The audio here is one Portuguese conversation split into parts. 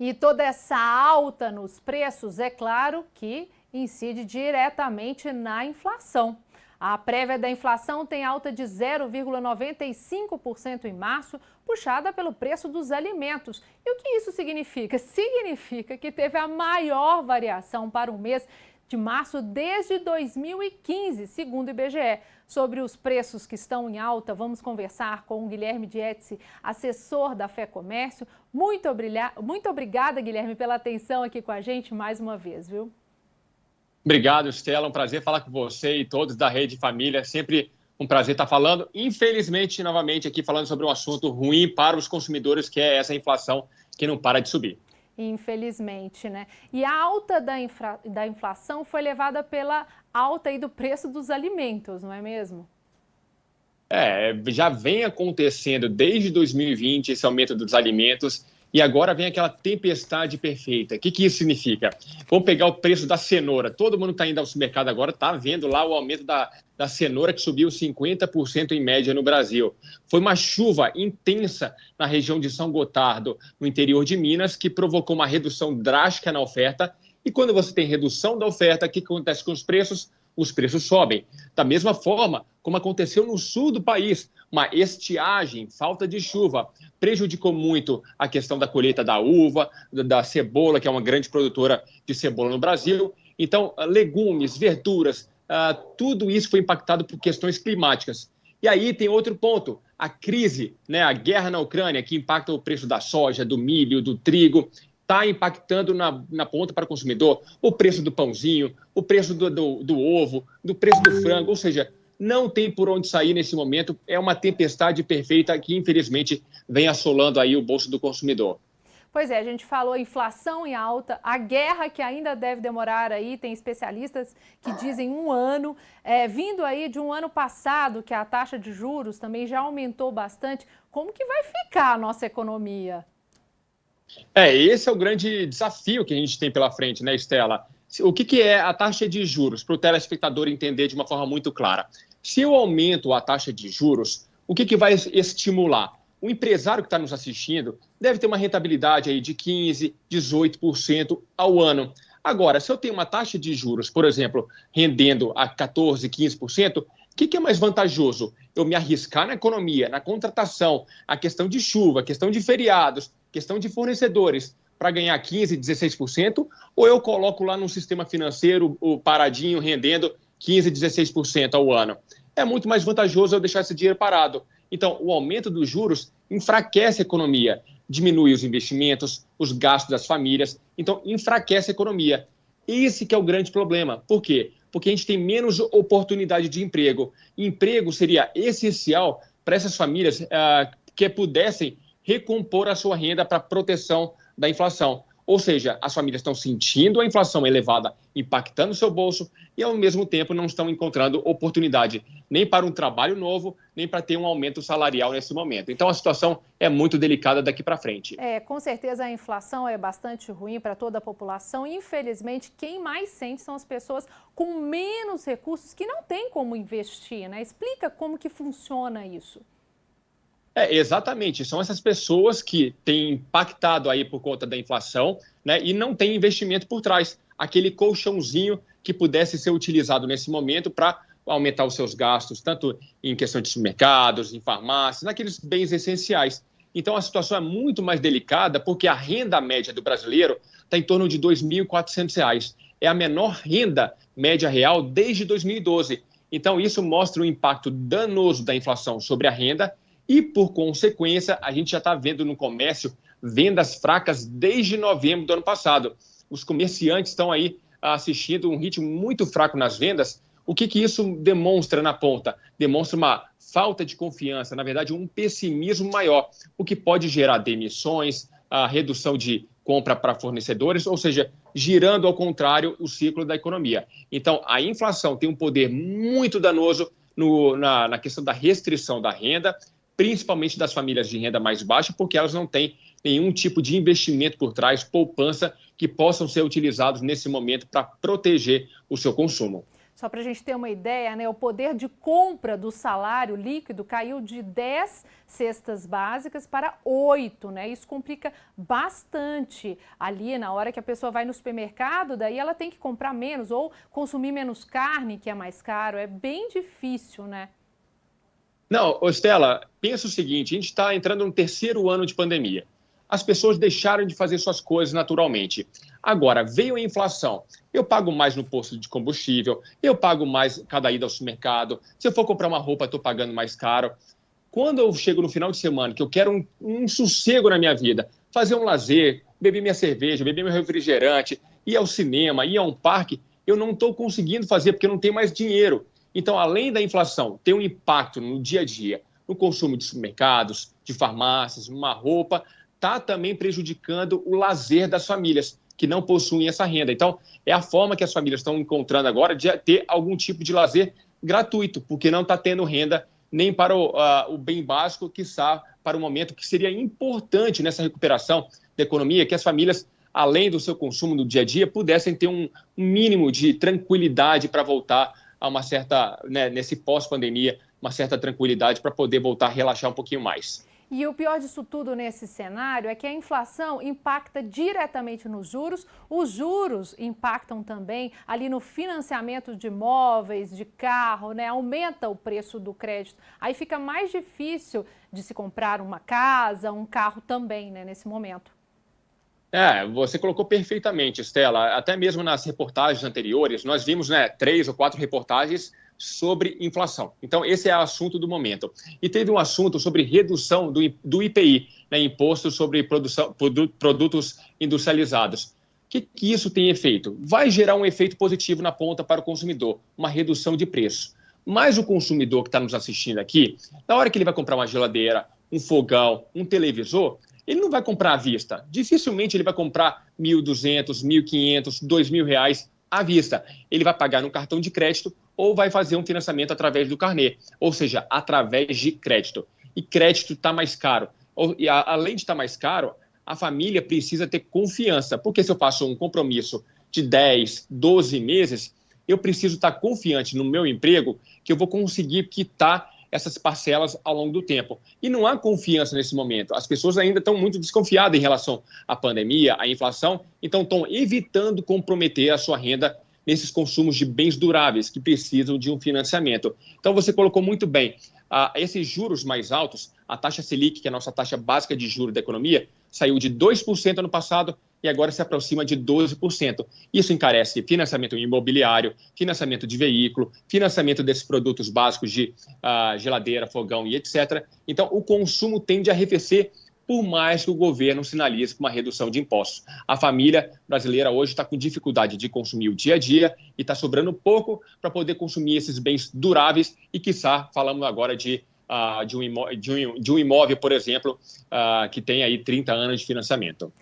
E toda essa alta nos preços, é claro que incide diretamente na inflação. A prévia da inflação tem alta de 0,95% em março, puxada pelo preço dos alimentos. E o que isso significa? Significa que teve a maior variação para o mês de março desde 2015, segundo o IBGE. Sobre os preços que estão em alta, vamos conversar com o Guilherme Dietze, assessor da FEComércio. Muito obrigada, Guilherme, pela atenção aqui com a gente mais uma vez, viu? Obrigado, Estela. Um prazer falar com você e todos da Rede Família. Sempre um prazer estar falando. Infelizmente, novamente aqui falando sobre um assunto ruim para os consumidores, que é essa inflação que não para de subir. Infelizmente, né? E a alta da inflação foi levada pela alta aí do preço dos alimentos, não é mesmo? Já vem acontecendo desde 2020 esse aumento dos alimentos e agora vem aquela tempestade perfeita. O que isso significa? Vamos pegar o preço da cenoura. Todo mundo que está indo ao supermercado agora está vendo lá o aumento da cenoura, que subiu 50% em média no Brasil. Foi uma chuva intensa na região de São Gotardo, no interior de Minas, que provocou uma redução drástica na oferta. E quando você tem redução da oferta, o que acontece com os preços? Os preços sobem. Da mesma forma como aconteceu no sul do país, uma estiagem, falta de chuva, prejudicou muito a questão da colheita da uva, da cebola, que é uma grande produtora de cebola no Brasil. Então, legumes, verduras, tudo isso foi impactado por questões climáticas. E aí tem outro ponto, a crise, né, a guerra na Ucrânia, que impacta o preço da soja, do milho, do trigo, está impactando na ponta para o consumidor o preço do pãozinho, o preço do ovo, do preço do frango, ou seja, não tem por onde sair nesse momento, é uma tempestade perfeita que, infelizmente, vem assolando aí o bolso do consumidor. Pois é, a gente falou inflação em alta, a guerra que ainda deve demorar aí, tem especialistas que dizem um ano, vindo aí de um ano passado, que a taxa de juros também já aumentou bastante. Como que vai ficar a nossa economia? Esse é o grande desafio que a gente tem pela frente, né, Estela? O que é a taxa de juros, para o telespectador entender de uma forma muito clara? Se eu aumento a taxa de juros, o que vai estimular? O empresário que está nos assistindo deve ter uma rentabilidade aí de 15%, 18% ao ano. Agora, se eu tenho uma taxa de juros, por exemplo, rendendo a 14%, 15%, o que é mais vantajoso? Eu me arriscar na economia, na contratação, a questão de chuva, a questão de feriados, questão de fornecedores, para ganhar 15%, 16%, ou eu coloco lá no sistema financeiro o paradinho rendendo 15%, 16% ao ano? É muito mais vantajoso eu deixar esse dinheiro parado. Então, o aumento dos juros enfraquece a economia, diminui os investimentos, os gastos das famílias, então enfraquece a economia. Esse que é o grande problema. Por quê? Porque a gente tem menos oportunidade de emprego. Emprego seria essencial para essas famílias que pudessem recompor a sua renda para proteção da inflação. Ou seja, as famílias estão sentindo a inflação elevada, impactando o seu bolso e, ao mesmo tempo, não estão encontrando oportunidade nem para um trabalho novo, nem para ter um aumento salarial nesse momento. Então, a situação é muito delicada daqui para frente. Com certeza a inflação é bastante ruim para toda a população. Infelizmente, quem mais sente são as pessoas com menos recursos que não têm como investir, né? Explica como que funciona isso. Exatamente, são essas pessoas que têm impactado aí por conta da inflação, né, e não tem investimento por trás, aquele colchãozinho que pudesse ser utilizado nesse momento para aumentar os seus gastos, tanto em questão de supermercados, em farmácias, naqueles bens essenciais. Então a situação é muito mais delicada porque a renda média do brasileiro está em torno de R$ 2.400. É a menor renda média real desde 2012. Então isso mostra o impacto danoso da inflação sobre a renda. E, por consequência, a gente já está vendo no comércio vendas fracas desde novembro do ano passado. Os comerciantes estão aí assistindo um ritmo muito fraco nas vendas. O que isso demonstra na ponta? Demonstra uma falta de confiança, na verdade, um pessimismo maior, o que pode gerar demissões, a redução de compra para fornecedores, ou seja, girando ao contrário o ciclo da economia. Então, a inflação tem um poder muito danoso na questão da restrição da renda, principalmente das famílias de renda mais baixa, porque elas não têm nenhum tipo de investimento por trás, poupança, que possam ser utilizados nesse momento para proteger o seu consumo. Só para a gente ter uma ideia, né, o poder de compra do salário líquido caiu de 10 cestas básicas para 8, né? Isso complica bastante ali na hora que a pessoa vai no supermercado, daí ela tem que comprar menos ou consumir menos carne, que é mais caro. É bem difícil, né? Não, Estela, pensa o seguinte, a gente está entrando no terceiro ano de pandemia. As pessoas deixaram de fazer suas coisas naturalmente. Agora, veio a inflação. Eu pago mais no posto de combustível, eu pago mais cada ida ao supermercado. Se eu for comprar uma roupa, estou pagando mais caro. Quando eu chego no final de semana, que eu quero um sossego na minha vida, fazer um lazer, beber minha cerveja, beber meu refrigerante, ir ao cinema, ir a um parque, eu não estou conseguindo fazer porque eu não tenho mais dinheiro. Então, além da inflação ter um impacto no dia a dia, no consumo de supermercados, de farmácias, uma roupa, está também prejudicando o lazer das famílias que não possuem essa renda. Então, é a forma que as famílias estão encontrando agora de ter algum tipo de lazer gratuito, porque não está tendo renda nem para o bem básico, quiçá para o momento que seria importante nessa recuperação da economia, que as famílias, além do seu consumo no dia a dia, pudessem ter um mínimo de tranquilidade para voltar a uma certa, né, nesse pós-pandemia, uma certa tranquilidade para poder voltar a relaxar um pouquinho mais. E o pior disso tudo nesse cenário é que a inflação impacta diretamente nos juros, os juros impactam também ali no financiamento de imóveis, de carro, né? Aumenta o preço do crédito. Aí fica mais difícil de se comprar uma casa, um carro também, né, nesse momento. Você colocou perfeitamente, Estela. Até mesmo nas reportagens anteriores, nós vimos 3 ou 4 reportagens sobre inflação. Então, esse é o assunto do momento. E teve um assunto sobre redução do IPI, né, Imposto sobre Produtos Industrializados. O que isso tem efeito? Vai gerar um efeito positivo na ponta para o consumidor, uma redução de preço. Mas o consumidor que está nos assistindo aqui, na hora que ele vai comprar uma geladeira, um fogão, um televisor, ele não vai comprar à vista. Dificilmente ele vai comprar R$ 1.200, R$ 1.500, R$ 2.000 à vista. Ele vai pagar no cartão de crédito ou vai fazer um financiamento através do carnê, ou seja, através de crédito. E crédito está mais caro. E além de estar mais caro, a família precisa ter confiança, porque se eu faço um compromisso de 10, 12 meses, eu preciso estar confiante no meu emprego que eu vou conseguir quitar essas parcelas ao longo do tempo. E não há confiança nesse momento. As pessoas ainda estão muito desconfiadas em relação à pandemia, à inflação, então estão evitando comprometer a sua renda nesses consumos de bens duráveis que precisam de um financiamento. Então, você colocou muito bem, esses juros mais altos, a taxa Selic, que é a nossa taxa básica de juros da economia, saiu de 2% ano passado e agora se aproxima de 12%. Isso encarece financiamento imobiliário, financiamento de veículo, financiamento desses produtos básicos de geladeira, fogão e etc. Então, o consumo tende a arrefecer por mais que o governo sinalize uma redução de impostos. A família brasileira hoje está com dificuldade de consumir o dia a dia e está sobrando pouco para poder consumir esses bens duráveis e, quiçá, falamos agora de um imóvel, por exemplo, que tem aí 30 anos de financiamento.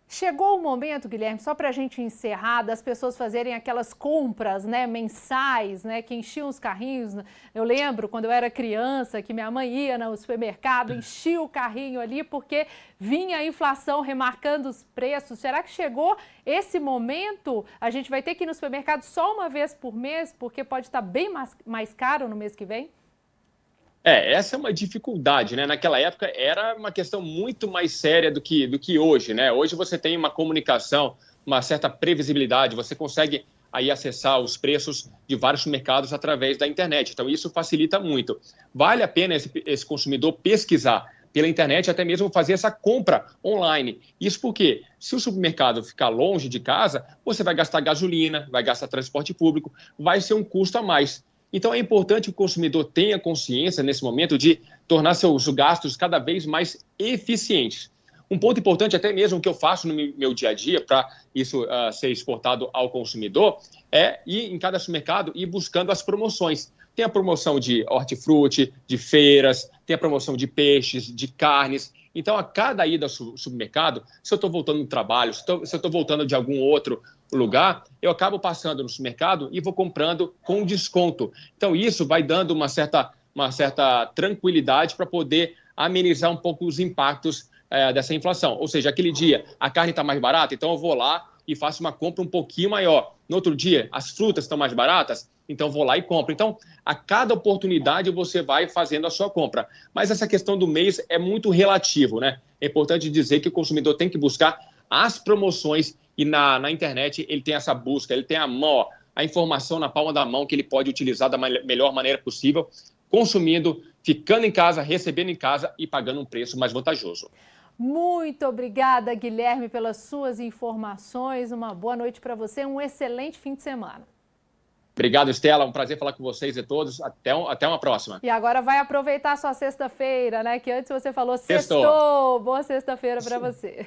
Chegou o momento, Guilherme, só para a gente encerrar, das pessoas fazerem aquelas compras, né, mensais, né, que enchiam os carrinhos. Eu lembro quando eu era criança que minha mãe ia no supermercado, enchia o carrinho ali porque vinha a inflação remarcando os preços. Será que chegou esse momento? A gente vai ter que ir no supermercado só uma vez por mês, porque pode estar bem mais caro no mês que vem? Essa é uma dificuldade, né? Naquela época era uma questão muito mais séria do que hoje, né? Hoje você tem uma comunicação, uma certa previsibilidade, você consegue aí acessar os preços de vários mercados através da internet. Então, isso facilita muito. Vale a pena esse consumidor pesquisar pela internet, até mesmo fazer essa compra online. Isso porque, se o supermercado ficar longe de casa, você vai gastar gasolina, vai gastar transporte público, vai ser um custo a mais. Então, é importante que o consumidor tenha consciência, nesse momento, de tornar seus gastos cada vez mais eficientes. Um ponto importante, até mesmo, que eu faço no meu dia a dia, para isso ser exportado ao consumidor, é ir em cada supermercado e ir buscando as promoções. Tem a promoção de hortifruti, de feiras, tem a promoção de peixes, de carnes. Então, a cada ida ao supermercado, se eu estou voltando do trabalho, se eu estou voltando de algum outro lugar, eu acabo passando no supermercado e vou comprando com desconto. Então, isso vai dando uma certa tranquilidade para poder amenizar um pouco os impactos dessa inflação. Ou seja, aquele dia a carne está mais barata, então eu vou lá e faço uma compra um pouquinho maior. No outro dia, as frutas estão mais baratas, então vou lá e compro. Então, a cada oportunidade você vai fazendo a sua compra. Mas essa questão do mês é muito relativo, né? É importante dizer que o consumidor tem que buscar as promoções e na internet ele tem essa busca, ele tem a informação na palma da mão que ele pode utilizar da melhor maneira possível, consumindo, ficando em casa, recebendo em casa e pagando um preço mais vantajoso. Muito obrigada, Guilherme, pelas suas informações. Uma boa noite para você, um excelente fim de semana. Obrigado, Estela. Um prazer falar com vocês e todos. Até uma próxima. E agora vai aproveitar a sua sexta-feira, né? Que antes você falou sextou. Boa sexta-feira para você.